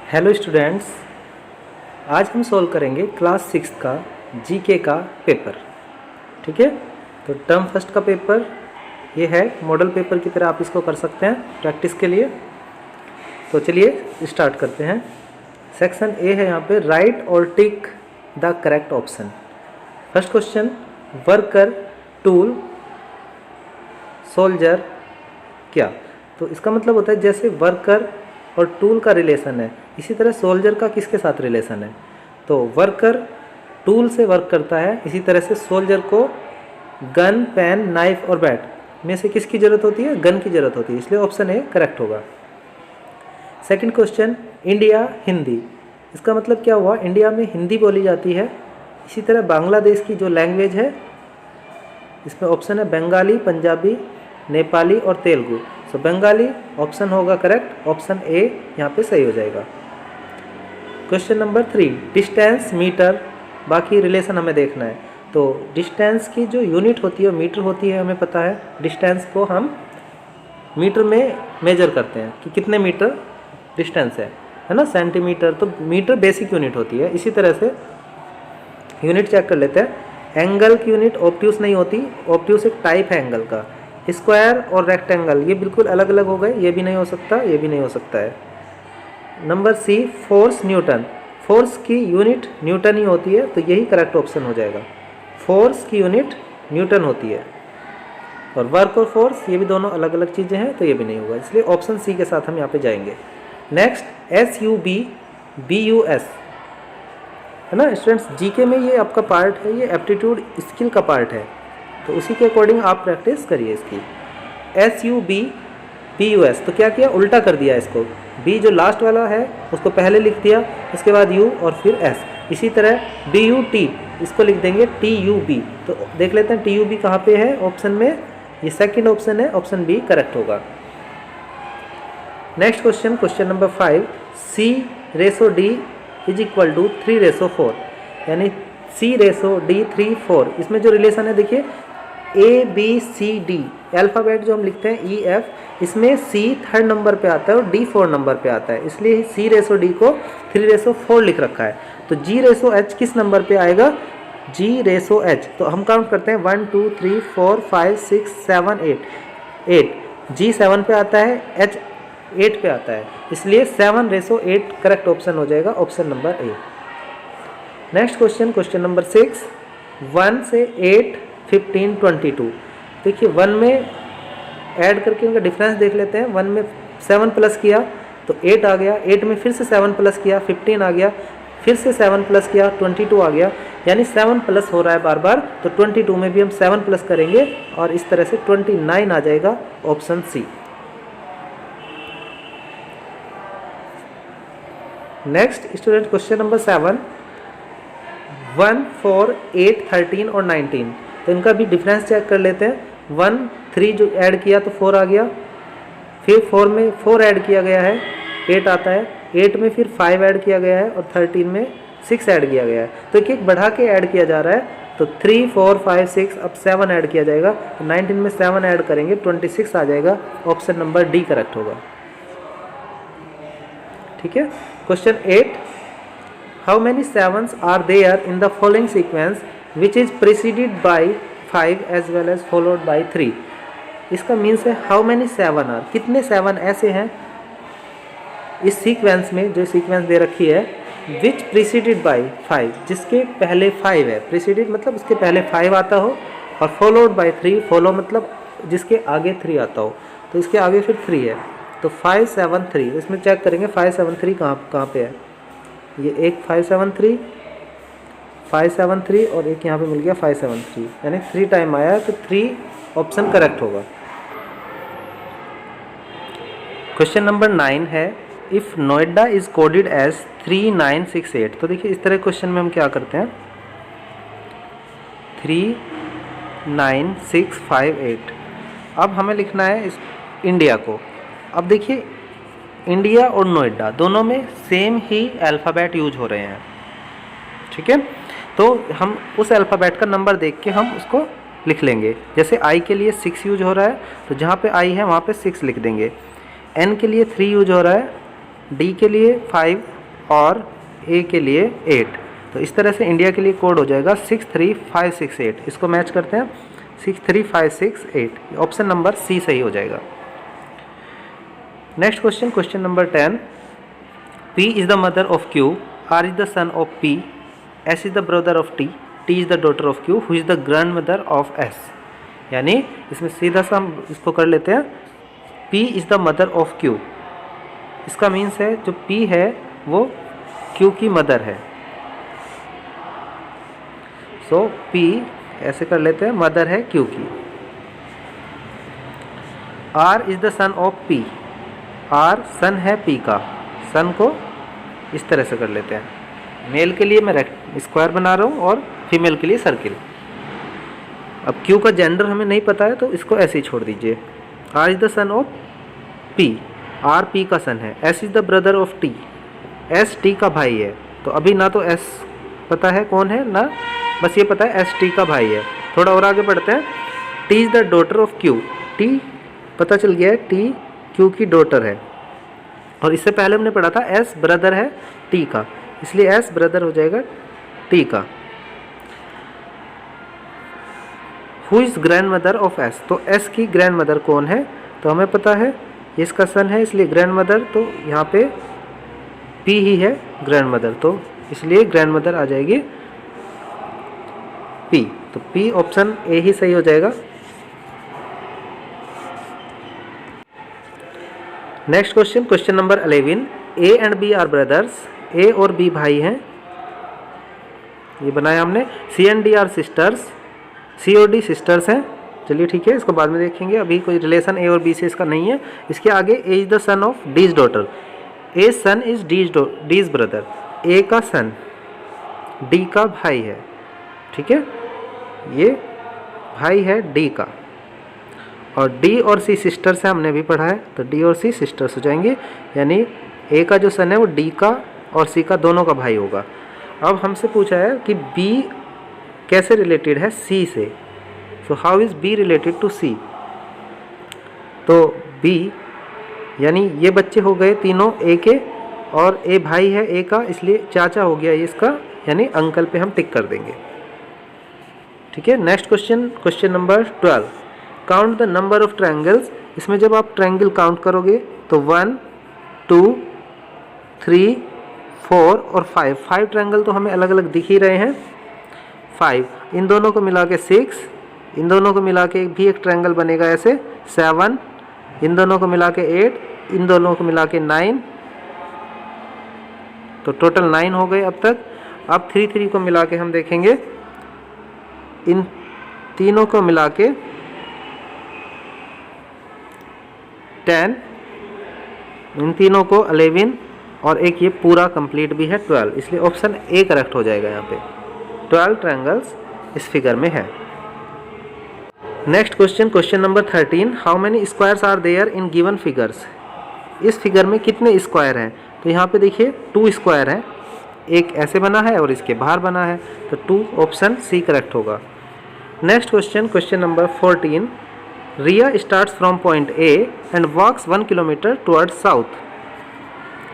Hello students, आज हम solve करेंगे क्लास 6 का जीके का पेपर। ठीक है, तो टर्म फर्स्ट का पेपर ये है, मॉडल पेपर की तरह आप इसको कर सकते हैं प्रैक्टिस के लिए। तो चलिए स्टार्ट करते हैं। सेक्शन ए है यहाँ पे, राइट और tick the correct option. First question, worker, tool, soldier क्या? तो इसका मतलब होता है जैसे वर्कर और टूल का रिलेशन है, इसी तरह सोल्जर का किसके साथ रिलेशन है? तो वर्कर टूल से वर्क करता है, इसी तरह से सोल्जर को गन, पेन, नाइफ और बैट में से किसकी ज़रूरत होती है? गन की ज़रूरत होती है, इसलिए ऑप्शन ए करेक्ट होगा। सेकंड क्वेश्चन, इंडिया, हिंदी, इसका मतलब क्या हुआ? इंडिया में हिंदी बोली जाती है, इसी तरह बांग्लादेश की जो लैंग्वेज है, इसमें ऑप्शन है बंगाली, पंजाबी, नेपाली और तेलुगु। सो बंगाली ऑप्शन होगा करेक्ट, ऑप्शन ए यहाँ पे सही हो जाएगा। क्वेश्चन नंबर 3, डिस्टेंस, मीटर, बाकी रिलेशन हमें देखना है। तो डिस्टेंस की जो यूनिट होती है वो मीटर होती है, हमें पता है। डिस्टेंस को हम मीटर में मेजर करते हैं कि कितने मीटर डिस्टेंस है ना, सेंटीमीटर। तो मीटर बेसिक यूनिट होती है। इसी तरह से यूनिट चेक कर लेते हैं। एंगल की यूनिट ऑब्ट्यूस नहीं होती, ऑब्ट्यूस एक टाइप है एंगल का। स्क्वायर और रेक्टेंगल ये बिल्कुल अलग अलग हो गए, ये भी नहीं हो सकता, ये भी नहीं हो सकता है। Number C, force, Newton, force की यूनिट न्यूटन ही होती है, तो यही करेक्ट ऑप्शन हो जाएगा। फोर्स की यूनिट न्यूटन होती है। और वर्क और फोर्स ये भी दोनों अलग अलग चीज़ें हैं, तो ये भी नहीं होगा, इसलिए ऑप्शन सी के साथ हम यहाँ पे जाएंगे। नेक्स्ट, SUB, BUS है ना स्टूडेंट्स, जीके में ये आपका पार्ट है, ये एप्टीट्यूड स्किल का पार्ट है, तो उसी के अकॉर्डिंग आप प्रैक्टिस करिए इसकी। SUB, BUS, तो क्या किया? उल्टा कर दिया इसको। बी जो लास्ट वाला है उसको पहले लिख दिया, उसके बाद यू और फिर एस। इसी तरह DUT इसको लिख देंगे TUB। तो देख लेते हैं TUB कहाँ पे है ऑप्शन में, ये सेकंड ऑप्शन है, ऑप्शन बी करेक्ट होगा। Next question, question number 5, C/D = 3/4, यानी C/D 3/4। इसमें जो रिलेशन है देखिए, ABCD अल्फ़ाबेट जो हम लिखते हैं EF, इसमें C थर्ड नंबर पे आता है और D 4 नंबर पे आता है, इसलिए C/D को 3/4 लिख रखा है। तो G/H किस नंबर पे आएगा? G/H, तो हम काउंट करते हैं 1 2 3 4 5 6 7 8। G 7 पे आता है, H 8 पे आता है, इसलिए 7/8 करेक्ट ऑप्शन हो जाएगा, option number A. Next question, question number 6, 1 से 8, 15, 22। देखिए 1 में ऐड करके उनका डिफरेंस देख लेते हैं। 1 में 7 प्लस किया तो 8 आ गया, 8 में फिर से 7 प्लस किया 15 आ गया, फिर से 7 प्लस किया 22 आ गया, यानी 7 प्लस हो रहा है बार बार। तो 22 में भी हम 7 प्लस करेंगे और इस तरह से 29 आ जाएगा, option C. Next student, question number 7, 1, 4, 8, 13 और 19, तो इनका भी डिफरेंस चेक कर लेते हैं। 1, 3 जो ऐड किया तो 4 आ गया, फिर 4 में 4 ऐड किया गया है, 8 आता है, 8 में फिर 5 ऐड किया गया है और 13 में 6 ऐड किया गया है। तो एक एक बढ़ा के ऐड किया जा रहा है, तो 3, 4, 5, 6, अब 7 ऐड किया जाएगा, तो 19 में 7 ऐड करेंगे 26 आ जाएगा, ऑप्शन नंबर डी करेक्ट होगा। ठीक है। Question 8, how many 7s are there in the following sequence which is preceded by 5 as well as followed by 3। इसका मीन्स है हाउ मैनी 7 आर, कितने 7 ऐसे हैं इस सीक्वेंस में, जो सीक्वेंस दे रखी है, विच प्रीसीडेड बाई 5, जिसके पहले 5 है। प्रीसीडेड मतलब उसके पहले 5 आता हो, और फॉलोड बाई 3, फॉलो मतलब जिसके आगे 3 आता हो, तो इसके आगे फिर 3 है, तो 5 7 3। इसमें चेक करेंगे 5 7 3 कहाँ पे है। ये एक 5 7 3, 5 7 3 और एक यहाँ पे मिल गया 5 7 3, यानी 3 टाइम आया है, तो 3 ऑप्शन करेक्ट होगा। क्वेश्चन नंबर 9 है, if Noida is coded as 3968। तो देखिए इस तरह क्वेश्चन में हम क्या करते हैं, 39658। अब हमें लिखना है इस इंडिया को। अब देखिए इंडिया और नोएडा दोनों में सेम ही अल्फ़ाबेट यूज हो रहे हैं, ठीक है। तो हम उस अल्फ़ाबेट का नंबर देख के हम उसको लिख लेंगे। जैसे आई के लिए 6 यूज हो रहा है, तो जहाँ पे आई है वहाँ पे 6 लिख देंगे। एन के लिए 3 यूज हो रहा है, डी के लिए 5, और ए के लिए 8। तो इस तरह से इंडिया के लिए कोड हो जाएगा 63568। इसको मैच करते हैं 63568, ऑप्शन नंबर सी सही हो जाएगा। Next question, question number 10, P is the mother of Q, R is the son of P, S is the brother of T, T is the daughter of Q, who is the grand mother of S। यानी इसमें सीधा सा हम इसको कर लेते हैं, P is the mother of Q। इसका मीन्स है जो P है वो Q की मदर है। सो P ऐसे कर लेते हैं, मदर है Q की। R is the son of P, R सन है P का। सन को इस तरह से कर लेते हैं, मेल के लिए मैं स्क्वायर बना रहा हूँ और फीमेल के लिए सर्किल। अब Q का जेंडर हमें नहीं पता है तो इसको ऐसे ही छोड़ दीजिए। R is the son of P, R P का सन है। S is the brother of T, S T का भाई है। तो अभी ना तो S पता है कौन है, ना बस ये पता है S T का भाई है। थोड़ा और आगे बढ़ते हैं, T is the daughter of Q, T पता चल गया है T Q की डॉटर है। और इससे पहले हमने पढ़ा था S ब्रदर है T का, इसलिए S ब्रदर हो जाएगा T का। Who is grand mother of S, तो S की ग्रैंड मदर कौन है, तो हमें पता है ये इसका सन है, इसलिए ग्रैंड मदर, तो यहाँ पे P ही है ग्रैंड मदर, तो इसलिए ग्रैंड मदर आ जाएगी P। तो P ऑप्शन ए ही सही हो जाएगा। Next question, question number 11, A and B are brothers, A और B भाई हैं, ये बनाया हमने। C and D are sisters, C और D सिस्टर्स हैं। चलिए ठीक है, इसको बाद में देखेंगे, अभी कोई रिलेशन A और B से इसका नहीं है। इसके आगे A is the son of D's daughter, A son is D's brother, A का सन D का भाई है। ठीक है, ये भाई है D का। और D और C सिस्टर्स है, हमने भी पढ़ा है, तो D और C सिस्टर्स हो जाएंगे। यानी A का जो सन है वो D का और C का दोनों का भाई होगा। अब हमसे पूछा है कि B कैसे रिलेटेड है C से, so how is B related to C। तो B यानी ये बच्चे हो गए तीनों A के, और A भाई है A का, इसलिए चाचा हो गया ये इसका, यानी अंकल पे हम टिक कर देंगे। ठीक है, next question, question number 12, count the number of triangles. इसमें जब आप ट्रायंगल काउंट करोगे तो 1 2 3 4 और 5 ट्रायंगल तो हमें अलग अलग दिख ही रहे हैं। 5, इन दोनों को मिला के 6, इन दोनों को मिला के भी एक ट्रायंगल बनेगा ऐसे 7, इन दोनों को मिला के 8, इन दोनों को मिला के 9, तो टोटल 9 हो गए अब तक। अब 3 3 को मिला के हम देखेंगे, इन तीनों को मिला के 10, इन तीनों को 11, और एक ये पूरा कंप्लीट भी है 12, इसलिए ऑप्शन ए करेक्ट हो जाएगा। यहाँ पे 12 ट्रायंगल्स इस फिगर में है। Next question, question number 13, how many squares are there in given figures. इस फिगर में कितने स्क्वायर हैं, तो यहाँ पे देखिए 2 स्क्वायर हैं, एक ऐसे बना है और इसके बाहर बना है, तो 2 ऑप्शन सी करेक्ट होगा। Next question, question number 14, Riya starts from point A and walks 1 kilometre towards south.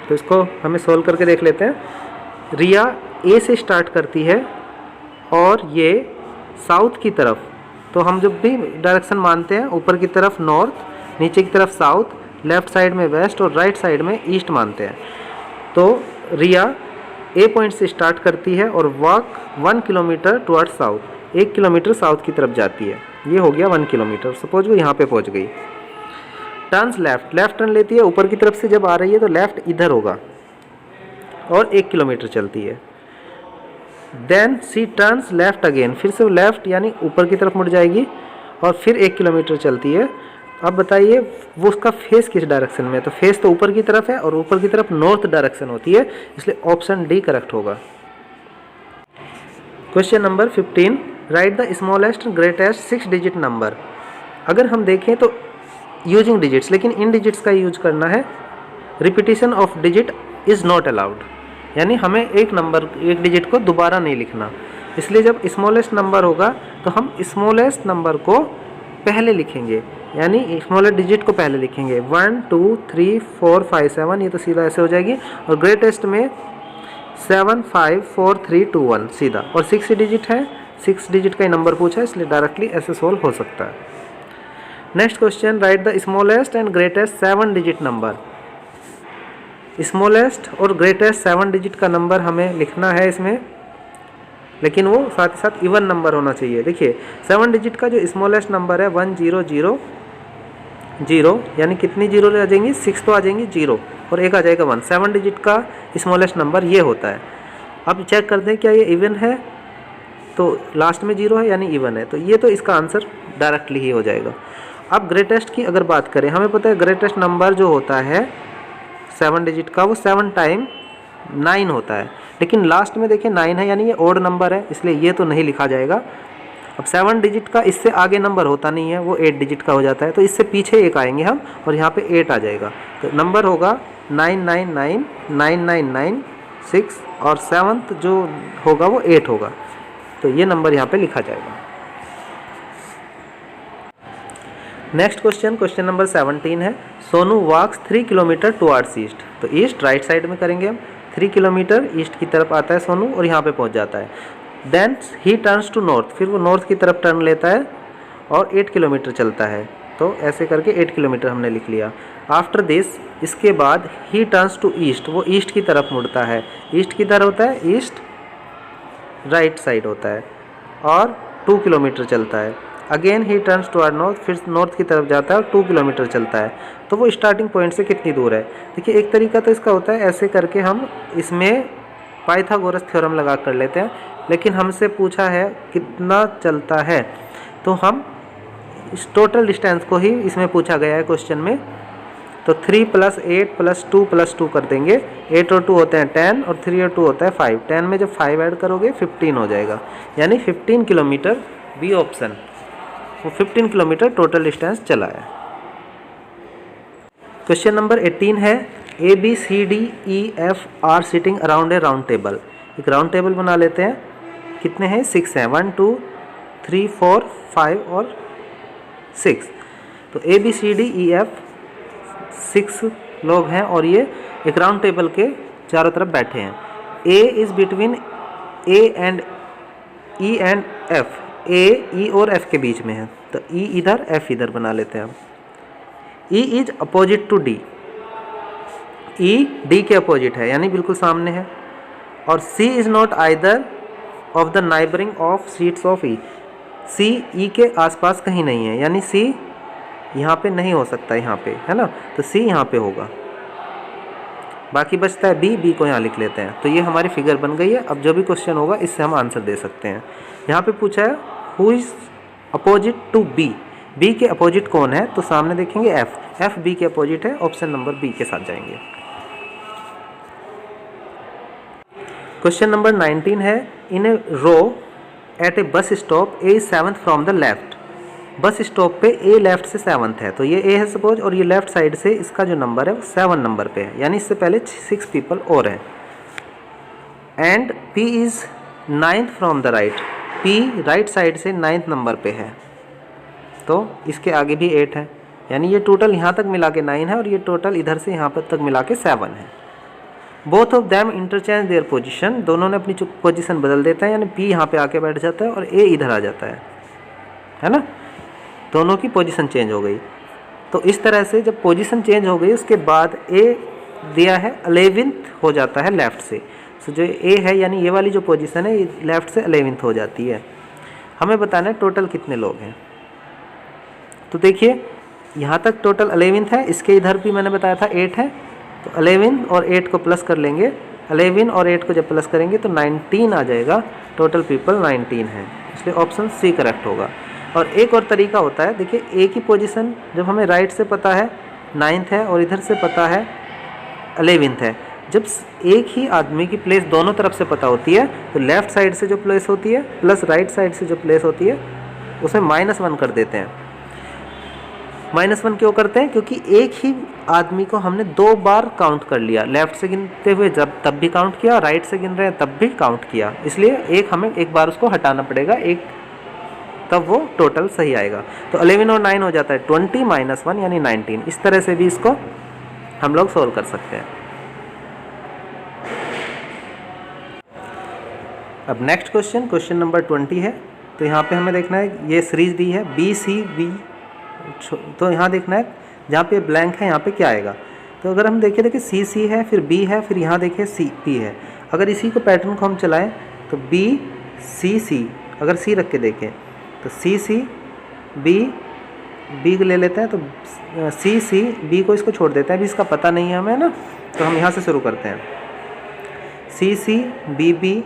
तो इसको हमें सोल्व करके देख लेते हैं। रिया ए से स्टार्ट करती है और ये साउथ की तरफ, तो हम जब भी डायरेक्शन मानते हैं ऊपर की तरफ नॉर्थ, नीचे की तरफ साउथ, लेफ्ट साइड में वेस्ट और राइट साइड में ईस्ट मानते हैं। तो रिया ए पॉइंट से स्टार्ट करती है और walk 1 kilometre toward south, 1 kilometre south की तरफ जाती है। ये हो गया 1 किलोमीटर। सपोज वो यहाँ पे पहुँच गई। टर्न्स लेफ्ट, लेफ्ट टर्न लेती है, ऊपर की तरफ से जब आ रही है तो लेफ्ट इधर होगा और 1 किलोमीटर चलती है। देन सी टर्न्स लेफ्ट अगेन, फिर से वो लेफ्ट यानी ऊपर की तरफ मुड़ जाएगी और फिर 1 किलोमीटर चलती है। अब बताइए वो उसका फेस किस डायरेक्शन में है, तो फेस तो ऊपर की तरफ है और ऊपर की तरफ नॉर्थ डायरेक्शन होती है, इसलिए ऑप्शन डी करेक्ट होगा। Question number 15, right the smallest greatest 6 digit number. अगर हम देखें तो यूजिंग डिजिट्स, लेकिन इन डिजिट्स का यूज करना है। Repetition of digit is not allowed, यानी हमें एक नंबर, एक डिजिट को दोबारा नहीं लिखना। इसलिए जब स्मॉलेस्ट नंबर होगा तो हम स्मॉलेस्ट नंबर को पहले लिखेंगे, यानी स्मॉलेस्ट डिजिट को पहले लिखेंगे। 1 2 3 4 5 7, ये तो सीधा ऐसे हो जाएगी। और ग्रेटेस्ट में 754321 सीधा, और 6 डिजिट है, 6 डिजिट का ही नंबर पूछा है, इसलिए डायरेक्टली ऐसे सोल्व हो सकता है। Next question, right the smallest and greatest 7 digit number. Smallest और ग्रेटेस्ट 7 डिजिट का नंबर हमें लिखना है इसमें, लेकिन वो साथ ही साथ इवन नंबर होना चाहिए। देखिए 7 डिजिट का जो स्मॉलेस्ट नंबर है 1000, यानी कितनी जीरो आ जाएंगी, 6 तो आ जाएंगी, 0 और एक आ जाएगा 1। 7 डिजिट का स्मॉलेस्ट नंबर ये होता है। अब चेक करते हैं क्या ये इवन है, तो लास्ट में 0 है यानी इवन है, तो ये तो इसका आंसर डायरेक्टली ही हो जाएगा। अब ग्रेटेस्ट की अगर बात करें, हमें पता है ग्रेटेस्ट नंबर जो होता है 7 डिजिट का वो 7 टाइम 9 होता है, लेकिन लास्ट में देखिए 9 है यानी ये ओड नंबर है, इसलिए ये तो नहीं लिखा जाएगा। अब 7 डिजिट का इससे आगे नंबर होता नहीं है, वो 8 डिजिट का हो जाता है, तो इससे पीछे एक आएंगे हम और यहाँ पे 8 आ जाएगा, तो नंबर होगा 99999996 और 7th जो होगा वो 8 होगा, तो ये नंबर यहाँ पे लिखा जाएगा। नेक्स्ट क्वेश्चन, क्वेश्चन नंबर 17 है, सोनू वॉक्स 3 किलोमीटर टुवर्ड्स ईस्ट। तो ईस्ट राइट साइड में करेंगे हम, 3 किलोमीटर ईस्ट की तरफ आता है सोनू और यहाँ पे पहुँच जाता है। Then he turns to north, फिर वो नॉर्थ की तरफ टर्न लेता है और 8 किलोमीटर चलता है, तो ऐसे करके 8 किलोमीटर हमने लिख लिया। आफ्टर दिस, इसके बाद ही टर्न्स टू ईस्ट, वो ईस्ट की तरफ मुड़ता है। ईस्ट किधर होता है, ईस्ट राइट साइड होता है और 2 किलोमीटर चलता है। अगेन ही टर्न्स टुवर्ड नॉर्थ, फिर नॉर्थ की तरफ जाता है और 2 किलोमीटर चलता है, तो वो स्टार्टिंग पॉइंट से कितनी दूर है। देखिए एक तरीका तो इसका होता है ऐसे करके हम इसमें पाइथागोरस थ्योरम लगा कर लेते हैं, लेकिन हमसे पूछा है कितना चलता है, तो हम इस टोटल डिस्टेंस को ही इसमें पूछा गया है क्वेश्चन में, तो 3 + 8 + 2 + 2 कर देंगे। 8 और 2 होते हैं 10 और 3 और 2 होता है 5। 10 में जब 5 ऐड करोगे 15 हो जाएगा, यानी 15 किलोमीटर बी ऑप्शन, वो 15 किलोमीटर टोटल डिस्टेंस चला है। क्वेश्चन नंबर 18 है, ABCDEF are sitting around a round table. एक राउंड टेबल बना लेते हैं, कितने हैं, 6 हैं, 1 2 3 4 5 और 6, तो ABCDEF 6 लोग हैं और ये एक राउंड टेबल के चारों तरफ बैठे हैं। A is between A and E and F, A E और F के बीच में है, तो E इधर F इधर बना लेते हैं हम। E is opposite to D, E D के अपोजिट है यानी बिल्कुल सामने है, और C is not either of the neighbouring of seats of E, C E के आसपास कहीं नहीं है, यानी C यहाँ पे नहीं हो सकता, यहाँ पे है ना, तो C यहाँ पे होगा। बाकी बचता है B को यहाँ लिख लेते हैं, तो ये हमारी फिगर बन गई है। अब जो भी क्वेश्चन होगा इससे हम आंसर दे सकते हैं। यहाँ पे पूछा है who is opposite to B, B के अपोजिट कौन है, तो सामने देखेंगे F B के अपोजिट है, ऑप्शन नंबर B के साथ जाएंगे। क्वेश्चन नंबर 19 है, इन ए रो at a bus stop A is 7th from the left. Bus stop पे A लेफ्ट से 7th है, तो ये A है सपोज, और ये लेफ्ट साइड से इसका जो नंबर है वो 7 नंबर पे है, यानी इससे पहले 6 पीपल और हैं। And P is 9th from the right, P right side से 9th नंबर पे है, तो इसके आगे भी 8 है, यानी ये टोटल यहाँ तक मिला के 9 है और ये टोटल इधर से यहाँ पर तक मिला के 7 है। Both of them interchange their position, दोनों ने अपनी पोजीशन बदल देता है, यानी P यहाँ पे आके बैठ जाता है और A इधर आ जाता है ना, दोनों की पोजीशन चेंज हो गई। तो इस तरह से जब पोजीशन चेंज हो गई उसके बाद A दिया है 11th हो जाता है लेफ़्ट से, तो जो A है यानी ये वाली जो पोजीशन है ये लेफ़्ट से 11th हो जाती है। हमें बताना है टोटल कितने लोग हैं, तो देखिए यहाँ तक टोटल 11th है, इसके इधर भी मैंने बताया था 8 है, तो 11 और 8 को प्लस कर लेंगे, 11 और 8 को जब प्लस करेंगे तो 19 आ जाएगा, टोटल पीपल 19 है, इसलिए ऑप्शन C करेक्ट होगा। और एक और तरीका होता है, देखिए A की पोजीशन जब हमें राइट से पता है 9th है और इधर से पता है 11th है, जब एक ही आदमी की प्लेस दोनों तरफ से पता होती है तो लेफ़्ट साइड से जो प्लेस होती है प्लस राइट साइड से जो प्लेस होती है उसमें -1 कर देते हैं। -1 क्यों करते हैं, क्योंकि एक ही आदमी को हमने 2 बार काउंट कर लिया, लेफ़्ट से गिनते हुए जब तब भी काउंट किया, राइट से गिन रहे हैं तब भी काउंट किया, इसलिए हमें एक बार उसको हटाना पड़ेगा, एक तब वो टोटल सही आएगा। तो 11 और 9 हो जाता है 20 -1 यानी 19। इस तरह से भी इसको हम लोग सोल्व कर सकते हैं। अब नेक्स्ट क्वेश्चन, क्वेश्चन नंबर 20 है। तो यहाँ पे हमें देखना है, ये सीरीज दी है बी सी बी, तो यहाँ देखना है जहाँ पे ब्लैंक है यहाँ पे क्या आएगा। तो अगर हम देखें, देखिए सी सी है, फिर बी है, फिर यहाँ देखिए सी पी है। अगर इसी को पैटर्न को हम चलाएं तो बी सी सी, अगर सी रख के देखें तो सी सी बी, बी ले लेते हैं तो सी सी बी को इसको छोड़ देते हैं, अभी इसका पता नहीं है हमें ना, तो हम यहाँ से शुरू करते हैं। सी सी बी बी,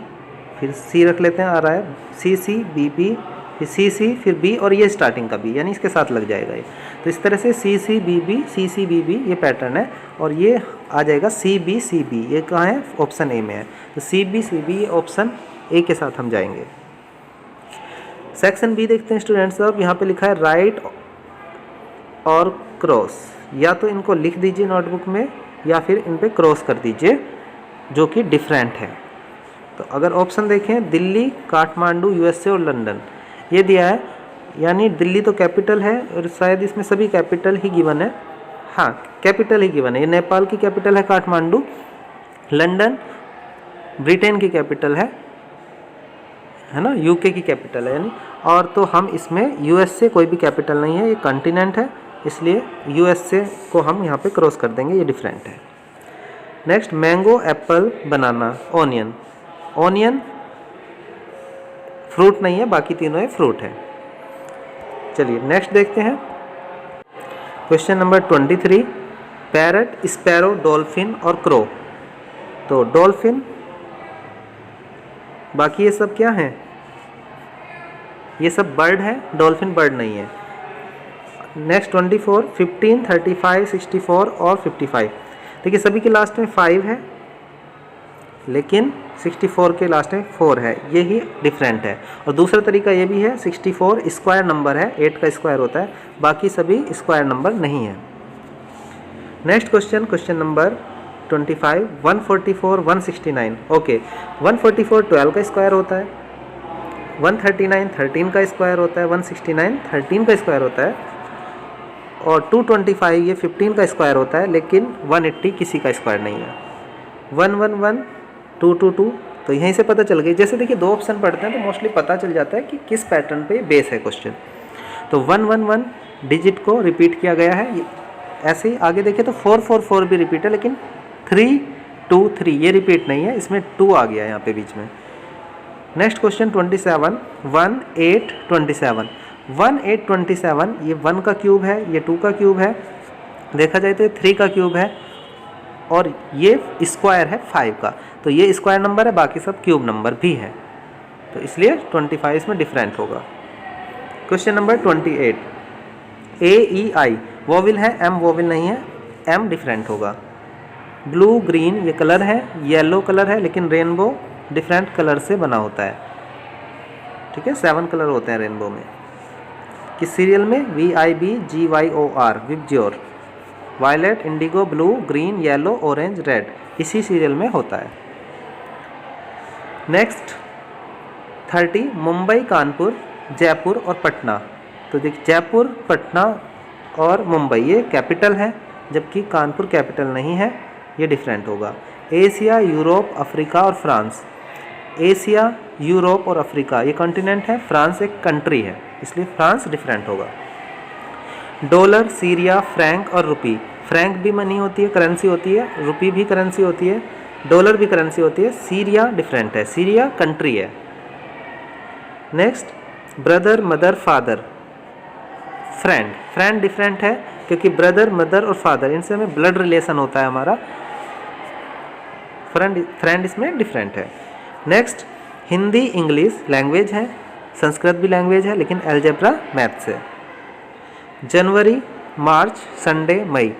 फिर सी रख लेते हैं, आ रहा है सी सी बी बी, फिर सी सी फिर बी, और ये स्टार्टिंग का बी, यानी इसके साथ लग जाएगा ये। तो इस तरह से सी सी बी बी, सी सी बी बी ये पैटर्न है, और ये आ जाएगा सी बी सी बी। ये कहाँ है? ऑप्शन ए में है। तो सी बी सी बी ये ऑप्शन ए के साथ हम जाएंगे। सेक्शन बी देखते हैं स्टूडेंट्स। अब यहाँ पे लिखा है राइट और क्रॉस, या तो इनको लिख दीजिए नोटबुक में या फिर इन पे क्रॉस कर दीजिए जो कि डिफरेंट है। तो अगर ऑप्शन देखें, दिल्ली, काठमांडू, यूएसए और लंदन, ये दिया है, यानी दिल्ली तो कैपिटल है और शायद इसमें सभी कैपिटल ही गिवन है। हाँ, कैपिटल ही गिवन है। ये नेपाल की कैपिटल है काठमांडू, लंदन ब्रिटेन की कैपिटल है ना, यूके की कैपिटल है यानी। और तो हम इसमें यूएसए कोई भी कैपिटल नहीं है, ये कॉन्टिनेंट है, इसलिए यूएसए को हम यहाँ पे क्रॉस कर देंगे, ये डिफरेंट है। नेक्स्ट, मैंगो, एप्पल, बनाना, ऑनियन। ऑनियन फ्रूट नहीं है, बाकी तीनों फ्रूट है। चलिए नेक्स्ट देखते हैं question number 23। Parrot, sparrow, dolphin और क्रो। तो डॉल्फिन, बाकी ये सब क्या हैं? ये सब बर्ड है, डॉल्फिन बर्ड नहीं है। नेक्स्ट 24, 15, 35, 64 और 55। देखिए सभी के लास्ट में 5 है, लेकिन 64 के लास्ट में 4 है, ये ही डिफरेंट है। और दूसरा तरीका ये भी है, 64 स्क्वायर नंबर है, 8 का स्क्वायर होता है, बाकी सभी स्क्वायर नंबर नहीं है। Next question, question number 25, 144, 169। Okay, 144 12 का स्क्वायर होता है, 139 13 का स्क्वायर होता है, 169 13 का स्क्वायर होता है, और 225 ये 15 का स्क्वायर होता है, लेकिन 180 किसी का स्क्वायर नहीं है। 111 222, तो यहीं से पता चल गई। जैसे देखिए दो ऑप्शन पढ़ते हैं तो मोस्टली पता चल जाता है कि किस पैटर्न पे बेस है क्वेश्चन। तो 111 डिजिट को रिपीट किया गया है। ऐसे ही आगे देखिए तो 444 भी रिपीट है, लेकिन 323 ये रिपीट नहीं है, इसमें 2 आ गया यहाँ पे बीच में। Next question 27, 1827। 1827 ये 1 का क्यूब है, ये 2 का क्यूब है, देखा जाए तो ये 3 का क्यूब है, और ये स्क्वायर है 5 का। तो ये स्क्वायर नंबर है, बाकी सब क्यूब नंबर भी है, तो इसलिए 25 में डिफरेंट होगा। क्वेश्चन नंबर 28, ए ई आई वोविल है, एम वोविल नहीं है, एम डिफरेंट होगा। ब्लू ग्रीन ये कलर है, येलो कलर है, लेकिन रेनबो डिफरेंट कलर से बना होता है। ठीक है, 7 कलर होते हैं रेनबो में। किस सीरियल में? VIBGYOR, VIBGYOR. Violet, indigo, blue, green, yellow, orange, red, इसी सीरियल में होता है। नेक्स्ट 30, मुंबई, कानपुर, जयपुर और पटना। तो देखिए जयपुर, पटना और मुंबई ये कैपिटल है, जबकि कानपुर कैपिटल नहीं है, ये डिफरेंट होगा। एशिया, यूरोप, अफ्रीका और फ्रांस। एशिया, यूरोप और अफ्रीका ये कॉन्टिनेंट है, फ्रांस एक कंट्री है, इसलिए फ्रांस डिफरेंट होगा। डॉलर, सीरिया, फ्रैंक और रुपी। फ्रैंक भी मनी होती है, करेंसी होती है, रुपी भी करेंसी होती है, डॉलर भी करेंसी होती है। सीरिया डिफरेंट है, सीरिया कंट्री है। Next, brother, mother, father, friend. Friend different है क्योंकि ब्रदर, मदर और फादर इनसे हमें ब्लड रिलेशन होता है हमारा। फ्रेंड इसमें डिफरेंट है। नेक्स्ट, हिंदी, इंग्लिश लैंग्वेज है, संस्कृत भी लैंग्वेज है, लेकिन अलजेब्रा मैथ्स है। जनवरी, मार्च, संडे, मई।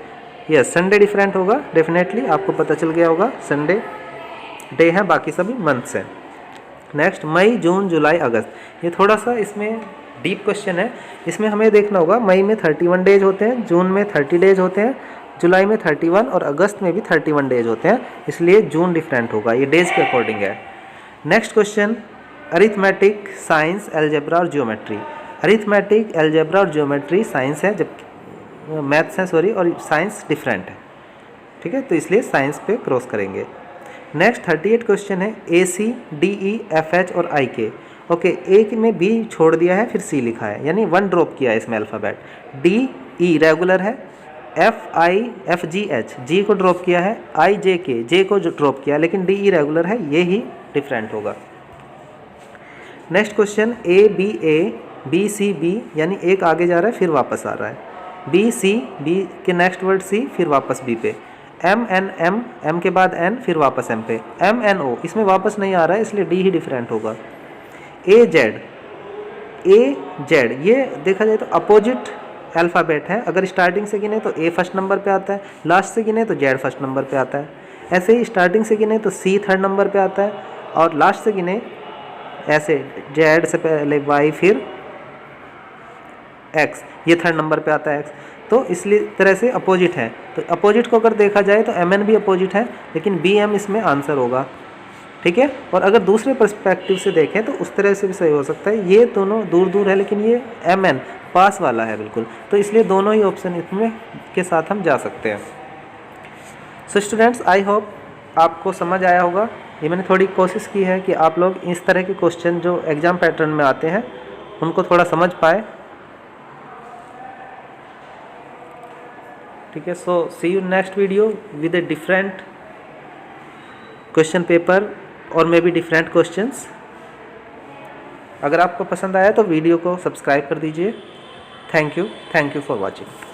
यस, संडे डिफरेंट होगा, डेफिनेटली आपको पता चल गया होगा, संडे डे है, बाकी सभी मंथ्स हैं। नेक्स्ट, मई, जून, जुलाई, अगस्त। ये थोड़ा सा इसमें डीप क्वेश्चन है, इसमें हमें देखना होगा मई में 31 डेज होते हैं, जून में 30 डेज होते हैं, जुलाई में 31 और अगस्त में भी 31 डेज होते हैं, इसलिए जून डिफरेंट होगा, ये डेज के अकॉर्डिंग है। Next question, arithmetic, science, algebra और ज्योमेट्री। अरिथमेटिक, अलजेब्रा और ज्योमेट्री साइंस है, जबकि मैथ्स है सॉरी, और साइंस डिफरेंट है। ठीक है, तो इसलिए साइंस पे क्रॉस करेंगे। नेक्स्ट 38 क्वेश्चन है AC, DE, FH और IK। ओके, ए में B छोड़ दिया है, फिर C लिखा है, यानी 1 ड्रॉप किया है इसमें अल्फ़ाबेट। DE रेगुलर है, FG G को ड्रॉप किया है, IJK J को ड्रॉप किया है, लेकिन DE रेगुलर है, ये ही डिफरेंट होगा। नेक्स्ट क्वेश्चन ABA, BCB, यानी एक आगे जा रहा है फिर वापस आ रहा है, BC, B के नेक्स्ट वर्ड C, फिर वापस B पे, MNM, M के बाद N, फिर वापस M पे, MNO इसमें वापस नहीं आ रहा है, इसलिए D ही डिफरेंट होगा। AZ ये देखा जाए तो अपोजिट अल्फ़ाबेट है, अगर स्टार्टिंग से गिने तो A फर्स्ट नंबर पे आता है, लास्ट से गिने तो Z फर्स्ट नंबर पे आता है। ऐसे ही स्टार्टिंग से गिने तो C थर्ड नंबर पे आता है, और लास्ट से गिने ऐसे Z से पहले Y फिर X, ये थर्ड नंबर पे आता है X। तो इसलिए तरह से अपोजिट है, तो अपोजिट को अगर देखा जाए तो MN भी अपोजिट है, लेकिन BM इसमें आंसर होगा। ठीक है, और अगर दूसरे पर्सपेक्टिव से देखें तो उस तरह से भी सही हो सकता है, ये दोनों दूर दूर है लेकिन ये MN पास वाला है बिल्कुल, तो इसलिए दोनों ही ऑप्शन इसमें के साथ हम जा सकते हैं। सो स्टूडेंट्स, आई होप आपको समझ आया होगा। ये मैंने थोड़ी कोशिश की है कि आप लोग इस तरह के क्वेश्चन जो एग्ज़ाम पैटर्न में आते हैं उनको थोड़ा समझ पाए। ठीक है, so see you next video with a different question paper और मे बी डिफरेंट क्वेश्चंस। अगर आपको पसंद आया तो वीडियो को सब्सक्राइब कर दीजिए। Thank you for watching.